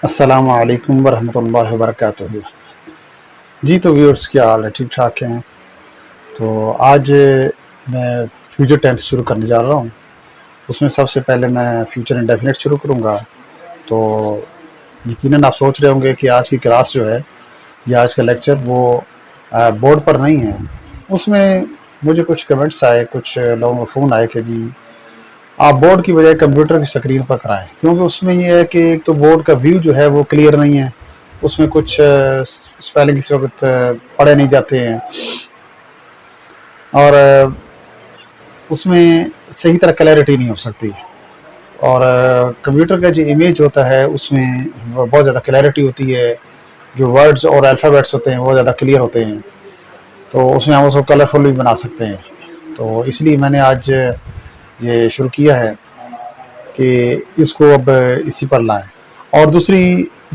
السلام علیکم ورحمۃ اللہ وبرکاتہ۔ جی تو ویورز کیا حال ہے؟ ٹھیک ٹھاک ہیں؟ تو آج میں فیوچر ٹینس شروع کرنے جا رہا ہوں۔ اس میں سب سے پہلے میں فیوچر انڈیفینٹ شروع کروں گا۔ تو یقیناً آپ سوچ رہے ہوں گے کہ آج کی کلاس جو ہے یا آج کا لیکچر وہ بورڈ پر نہیں ہے۔ اس میں مجھے کچھ کمنٹس آئے، کچھ لوگوں کو فون آئے کہ جی آپ بورڈ کی بجائے کمپیوٹر کی سکرین پر کرائیں، کیونکہ اس میں یہ ہے کہ ایک تو بورڈ کا ویو جو ہے وہ کلیئر نہیں ہے، اس میں کچھ اسپیلنگ اس وقت پڑھے نہیں جاتے ہیں، اور اس میں صحیح طرح کلیئرٹی نہیں ہو سکتی۔ اور کمپیوٹر کا جو امیج ہوتا ہے اس میں بہت زیادہ کلیئرٹی ہوتی ہے، جو ورڈز اور الفابیٹس ہوتے ہیں وہ زیادہ کلیئر ہوتے ہیں، تو اس میں ہم اس کو کلرفل بھی بنا سکتے ہیں۔ تو اس لیے میں نے آج یہ شروع کیا ہے کہ اس کو اب اسی پر لائیں۔ اور دوسری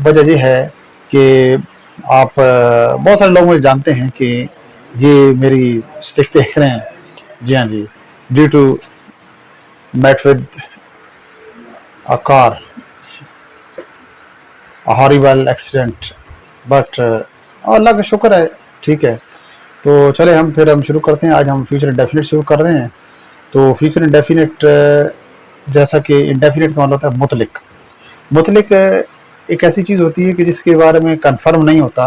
وجہ یہ ہے کہ آپ بہت سارے لوگ مجھے جانتے ہیں کہ یہ میری اسٹک دیکھ رہے ہیں۔ جی ہاں جی، due to met with a car, a horrible accident, but اللہ کا شکر ہے ٹھیک ہے۔ تو چلے ہم شروع کرتے ہیں۔ آج ہم فیوچر انڈیفینٹ شروع کر رہے ہیں۔ تو فیوچر انڈیفینٹ جیسا کہ انڈیفینٹ کا مطلب ہوتا ہے مطلق۔ مطلق ایک ایسی چیز ہوتی ہے کہ جس کے بارے میں کنفرم نہیں ہوتا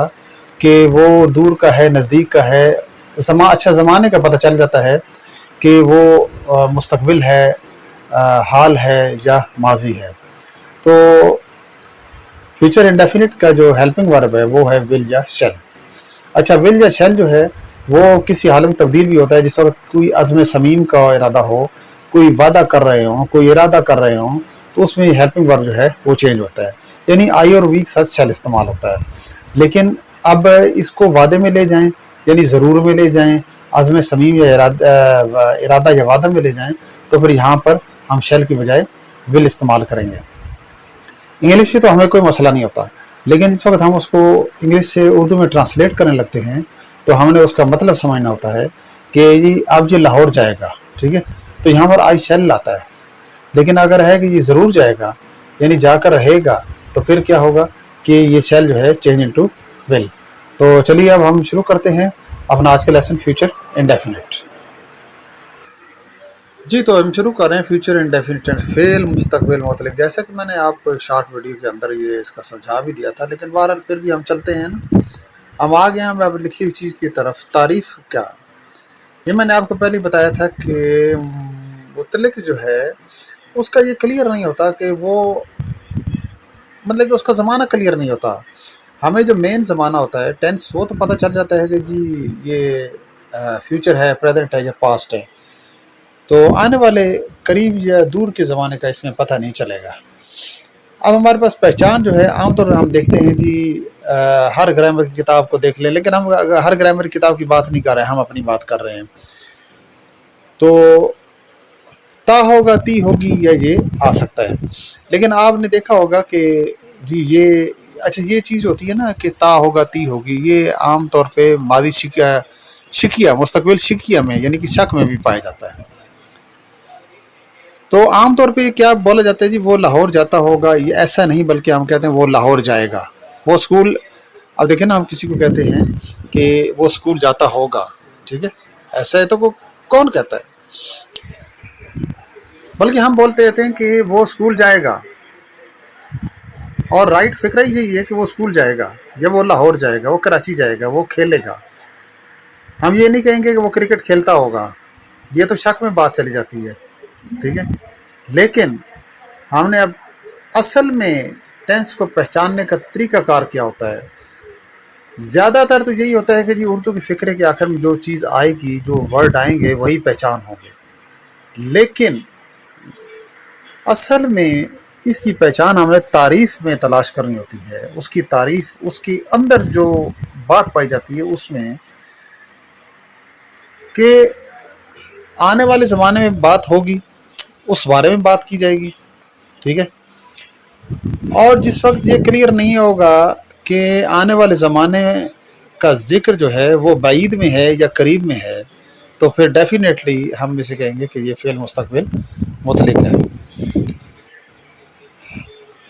کہ وہ دور کا ہے، نزدیک کا ہے۔ اچھا زمانے کا پتہ چل جاتا ہے کہ وہ مستقبل ہے، حال ہے یا ماضی ہے۔ تو فیوچر انڈیفینٹ کا جو ہیلپنگ ورب ہے وہ ہے ول یا شیل۔ اچھا، ول یا شیل جو ہے وہ کسی حال میں تبدیل بھی ہوتا ہے۔ جس وقت کوئی عزم صمیم کا ارادہ ہو، کوئی وعدہ کر رہے ہوں، کوئی ارادہ کر رہے ہوں، تو اس میں ہیلپنگ ورب جو ہے وہ چینج ہوتا ہے، یعنی آئی اور وی کے ساتھ شیل استعمال ہوتا ہے۔ لیکن اب اس کو وعدے میں لے جائیں، یعنی ضرور میں لے جائیں، عزم صمیم یا ارادہ یا وعدہ میں لے جائیں، تو پھر یہاں پر ہم شیل کی بجائے ول استعمال کریں گے۔ انگلش سے تو ہمیں کوئی مسئلہ نہیں ہوتا، لیکن اس وقت ہم اس کو انگلش سے اردو میں ٹرانسلیٹ کرنے لگتے ہیں تو ہم نے اس کا مطلب سمجھنا ہوتا ہے کہ یہ اب یہ لاہور جائے گا، ٹھیک ہے، تو یہاں پر آئی شیل لاتا ہے۔ لیکن اگر ہے کہ یہ ضرور جائے گا، یعنی جا کر رہے گا، تو پھر کیا ہوگا کہ یہ شیل جو ہے چینج انٹو ول۔ تو چلیے اب ہم شروع کرتے ہیں اپنا آج کا لیسن فیوچر انڈیفینٹ۔ جی تو ہم شروع کر رہے ہیں فیوچر انڈیفینٹ، فعل مستقبل مطلق۔ جیسا کہ میں نے آپ کو ایک شارٹ ویڈیو کے اندر یہ اس کا سمجھا بھی دیا تھا، لیکن بہرحال پھر بھی ہم چلتے ہیں نا، ہم آ گئے ہیں اب لکھی ہوئی چیز کی طرف۔ تعریف کیا؟ یہ میں نے آپ کو پہلے بتایا تھا کہ مطلق جو ہے اس کا یہ کلیئر نہیں ہوتا کہ وہ مطلب کہ اس کا زمانہ کلیئر نہیں ہوتا۔ ہمیں جو مین زمانہ ہوتا ہے ٹینس، وہ تو پتہ چل جاتا ہے کہ جی یہ فیوچر ہے، پریزنٹ ہے یا پاسٹ ہے۔ تو آنے والے قریب یا دور کے زمانے کا اس میں پتہ نہیں چلے گا۔ اب ہمارے پاس پہچان جو ہے عام طور پر ہم دیکھتے ہیں جی ہر گرامر کی کتاب کو دیکھ لیں، لیکن ہم ہر گرامر کی کتاب کی بات نہیں کر رہے ہیں، ہم اپنی بات کر رہے ہیں۔ تو تا ہوگا، تی ہوگی، یا یہ آ سکتا ہے۔ لیکن آپ نے دیکھا ہوگا کہ جی یہ چیز ہوتی ہے نا کہ تا ہوگا، تی ہوگی، یہ عام طور پہ ماضی شکیہ مستقبل شکیہ میں یعنی کہ شک میں بھی پایا جاتا ہے۔ تو عام طور پہ کیا بولا جاتا ہے جی وہ لاہور جاتا ہوگا، یہ ایسا نہیں، بلکہ ہم کہتے ہیں وہ لاہور جائے گا، وہ اسکول۔ اب دیکھیں نا، ہم کسی کو کہتے ہیں کہ وہ اسکول جاتا ہوگا، ٹھیک ہے، ایسا ہے تو کون کہتا ہے؟ بلکہ ہم بولتے رہتے ہیں کہ وہ اسکول جائے گا، اور رائٹ فکر یہی ہے کہ وہ اسکول جائے گا، یا وہ لاہور جائے گا، وہ کراچی جائے گا، وہ کھیلے گا۔ ہم یہ نہیں کہیں گے کہ وہ کرکٹ کھیلتا ہوگا، یہ تو شک میں بات چلی جاتی ہے، ٹھیک ہے۔ لیکن ہم نے اب اصل میں ٹینس کو پہچاننے کا طریقہ کار کیا ہوتا ہے؟ زیادہ تر تو یہی ہوتا ہے کہ جی اردو کے فقرے کے آخر میں جو چیز آئے گی، جو ورڈ آئیں گے، وہی پہچان ہوں گے۔ لیکن اصل میں اس کی پہچان ہمیں تعریف میں تلاش کرنی ہوتی ہے۔ اس کی تعریف، اس کی اندر جو بات پائی جاتی ہے اس میں کہ آنے والے زمانے میں بات ہوگی، اس بارے میں بات کی جائے گی، ٹھیک ہے۔ اور جس وقت یہ کلیئر نہیں ہوگا کہ آنے والے زمانے کا ذکر جو ہے وہ بعید میں ہے یا قریب میں ہے، تو پھر ڈیفینیٹلی ہم اسے کہیں گے کہ یہ فعل مستقبل مطلق ہے۔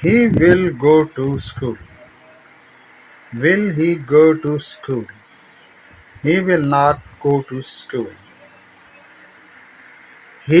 he will go to school, will he go to school, he will not go to school। he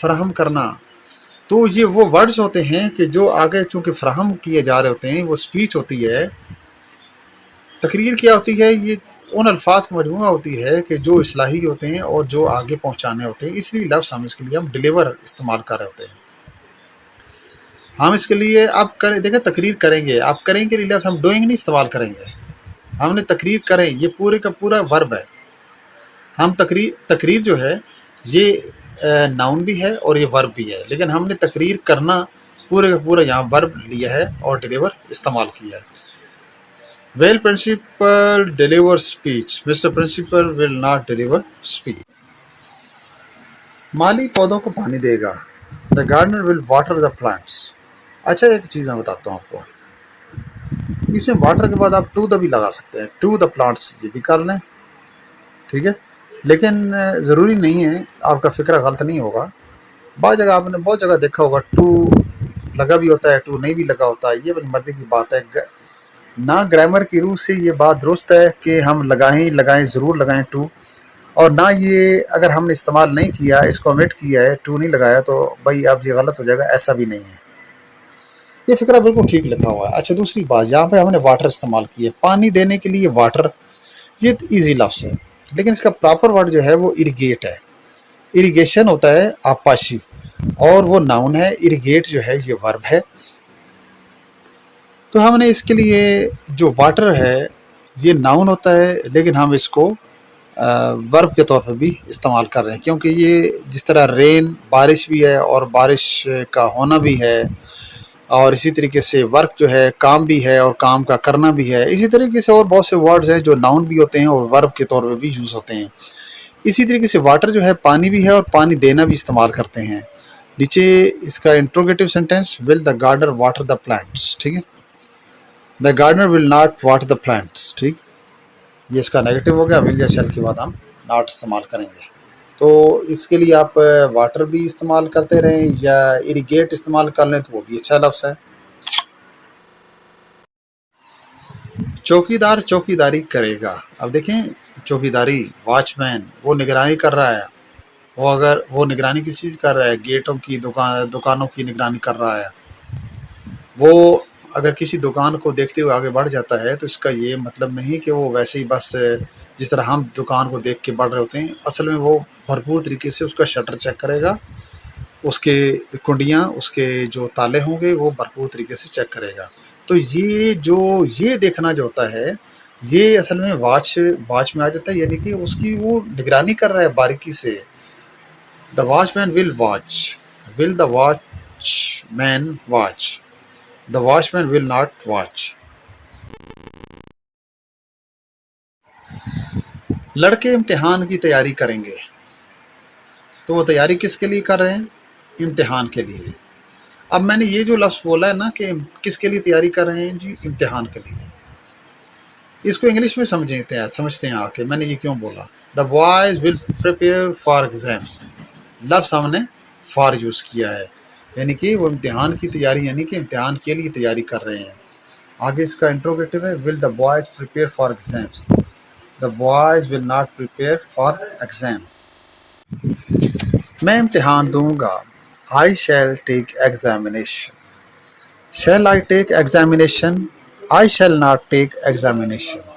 فراہم کرنا. تو یہ وہ ورڈز ہوتے ہیں کہ جو آگے چونکہ فراہم کیے جا رہے ہوتے ہیں. وہ اسپیچ ہوتی ہے. تقریر کیا ہوتی ہے؟ یہ ان الفاظ کی مجموعہ ہوتی ہے کہ جو اصلاحی ہوتے ہیں اور جو آگے پہنچانے ہوتے ہیں. اس لیے لفظ ہم اس کے لیے ہم ڈیلیور استعمال کر رہے ہوتے ہیں. ہم اس کے لیے آپ کریں دیکھیں تقریر کریں گے. آپ کریں کے لیے لفظ ہم ڈوئنگ نہیں استعمال کریں گے. ہم نے تقریر کریں یہ پورے کا پورا ورب ہے. ہم تقریر جو ہے یہ ناؤن بھی ہے اور یہ ورب بھی ہے. لیکن ہم نے تقریر کرنا پورے کا پورا یہاں ورب لیا ہے اور ڈیلیور استعمال کیا ہے. Will principal deliver speech. Mr principal will not deliver speech. مالی پودوں کو پانی دے گا. The gardener will water the plants. اچھا ایک چیز میں بتاتا ہوں آپ کو. اس میں واٹر کے بعد آپ ٹو دا بھی لگا سکتے ہیں. ٹو دا پلانٹس یہ بھی کر لیں. ٹھیک ہے. لیکن ضروری نہیں ہے. آپ کا فکرہ غلط نہیں ہوگا. بعض جگہ آپ نے بہت جگہ دیکھا ہوگا ٹو لگا بھی ہوتا ہے ٹو نہیں بھی لگا ہوتا ہے. یہ اپنی مرضی کی بات ہے. نہ گرامر کی روح سے یہ بات درست ہے کہ ہم لگائیں ضرور لگائیں ٹو. اور نہ یہ اگر ہم نے استعمال نہیں کیا اس کو omit کیا ہے ٹو نہیں لگایا تو بھائی اب یہ غلط ہو جائے گا. ایسا بھی نہیں ہے. یہ فکرہ بالکل ٹھیک لکھا ہوا ہے. اچھا دوسری بات یہاں پہ ہم نے واٹر استعمال کی ہے. پانی دینے کے لیے واٹر یہ ایزی لفظ ہے. لیکن اس کا پراپر ورڈ جو ہے وہ اریگیٹ ہے. اریگیشن ہوتا ہے آبپاشی اور وہ ناؤن ہے. اریگیٹ جو ہے یہ ورب ہے. تو ہم نے اس کے لیے جو واٹر ہے یہ ناؤن ہوتا ہے لیکن ہم اس کو ورب کے طور پر بھی استعمال کر رہے ہیں کیونکہ یہ جس طرح رین بارش بھی ہے اور بارش کا ہونا بھی ہے اور اسی طریقے سے ورک جو ہے کام بھی ہے اور کام کا کرنا بھی ہے. اسی طریقے سے اور بہت سے ورڈز ہیں جو ناؤن بھی ہوتے ہیں اور ورب کے طور پہ بھی یوز ہوتے ہیں. اسی طریقے سے واٹر جو ہے پانی بھی ہے اور پانی دینا بھی استعمال کرتے ہیں. نیچے اس کا interrogative sentence will the gardener water the plants. ٹھیک ہے. The gardener will not water the plants. ٹھیک. یہ اس کا نیگیٹو ہو گیا. ول یا شیل کے بعد ہم ناٹ استعمال کریں گے. تو اس کے لیے آپ واٹر بھی استعمال کرتے رہیں یا اریگیٹ استعمال کر لیں تو وہ بھی اچھا لفظ ہے. چوکیدار چوکیداری کرے گا. اب دیکھیں چوکیداری واچ مین وہ نگرانی کر رہا ہے. وہ اگر وہ نگرانی کس چیز کر رہا ہے گیٹوں کی دکانوں کی نگرانی کر رہا ہے. وہ اگر کسی دکان کو دیکھتے ہوئے آگے بڑھ جاتا ہے تو اس کا یہ مطلب نہیں کہ وہ ویسے ہی بس جس طرح ہم دکان کو دیکھ کے بڑھ رہے ہوتے ہیں. اصل میں وہ بھرپور طریقے سے اس کا شٹر چیک کرے گا. اس کے کنڈیاں اس کے جو تالے ہوں گے وہ بھرپور طریقے سے چیک کرے گا. تو یہ دیکھنا جو ہوتا ہے یہ اصل میں واچ میں آ جاتا ہے. یعنی کہ اس کی وہ نگرانی کر رہا ہے باریکی سے. The watchman will watch. Will the watchman watch. The watchman will not watch. لڑکے امتحان کی تیاری کریں گے. تو وہ تیاری کس کے لیے کر رہے ہیں؟ امتحان کے لیے. اب میں نے یہ جو لفظ بولا ہے نا کہ کس کے لیے تیاری کر رہے ہیں جی امتحان کے لیے. اس کو انگلش میں سمجھتے ہیں آ کے میں نے یہ کیوں بولا. دا boys will prepare for exams. لفظ ہم نے فار یوز کیا ہے یعنی کہ وہ امتحان کی تیاری یعنی کہ امتحان کے لیے تیاری کر رہے ہیں. آگے اس کا انٹروگیٹو ہے will the boys prepare for exams. The boys will not prepare for exam. میں امتحان دوں گا. I shall take examination. Shall I take examination? I shall not take examination.